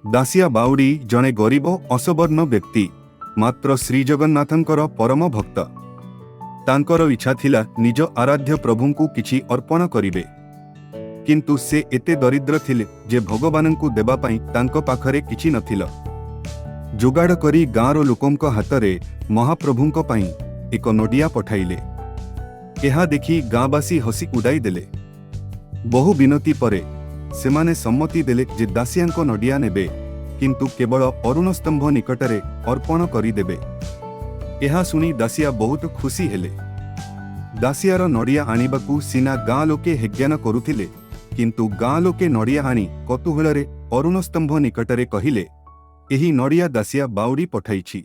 दासिया बाउडी जणे गरीब असबर्ण व्यक्ति मात्र श्री जगन्नाथंकर परम भक्त। तांकर इच्छा थिला निज आराध्य प्रभुंकु किछि अर्पण करिवे, किंतु से एते दरिद्र थिले जे भगवानंकु देबा पई तांको पाखरे किछि नथिला। जुगाड़ करी गाँर लोकंक हातरे महाप्रभुंक पई एक नडिया पठाइले। एहा देखि गाँवासी हसी उड़ाई देले। बहु विनती परे सेमाने सम्मति देले जे दासियांको नडिया नेबे, किंतु केवल अरुण स्तंभ निकटरे अर्पण करिदेबे। एहा सुनी दासिया बहुत खुशी हेले। दासियार नडिया आनिबाकू सीना गाँ लोके हेज्ञान करुथिले, किंतु गाँ लोके नडिया आनी कौतूहलरे अरुण स्तंभ निकटरे कहिले, एही नडिया दासिया बाउडी पठाइछि।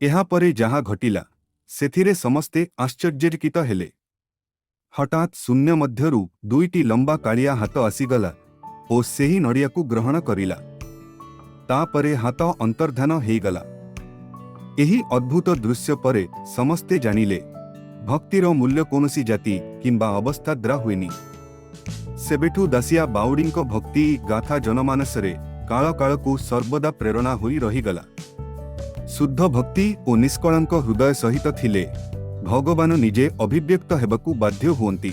एहा परे जहाँ घटिला सेथिरे समस्ते आश्चर्यचकित हेले। हठात शून्य मध्यरु दुईटी लंबा कालिया हाथ आसीगला ओ सेही नडियाकू ग्रहण करिला। तापरे हाथ अंतर्धान हेगला। एही अद्भुत दृश्य परे समस्ते जानिले भक्तिर मूल्य कोनोसी जाति किंबा अवस्था द्वारा हुएनी। सेबेठू दासिया बाउडींको भक्ति गाथा जनमानसरे काल कालकू सर्वदा प्रेरणा होई रहीगला। शुद्ध भक्ति ओ निष्कलंक हृदय सहित थिले भगवान निजे अभिव्यक्त हेबाकू बाध्य हुअंती।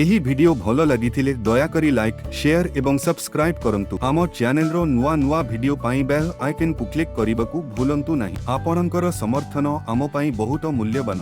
एही वीडियो भलो लागिथिले दयाकरी लाइक, शेयर एवं सब्सक्राइब करंतु। आम चैनल रो नुआ नुआ वीडियो पाई बेल आइकन को क्लिक करिबाकू भूलंतु नाही। आपणकर समर्थन आम पाई बहुत मूल्यवान।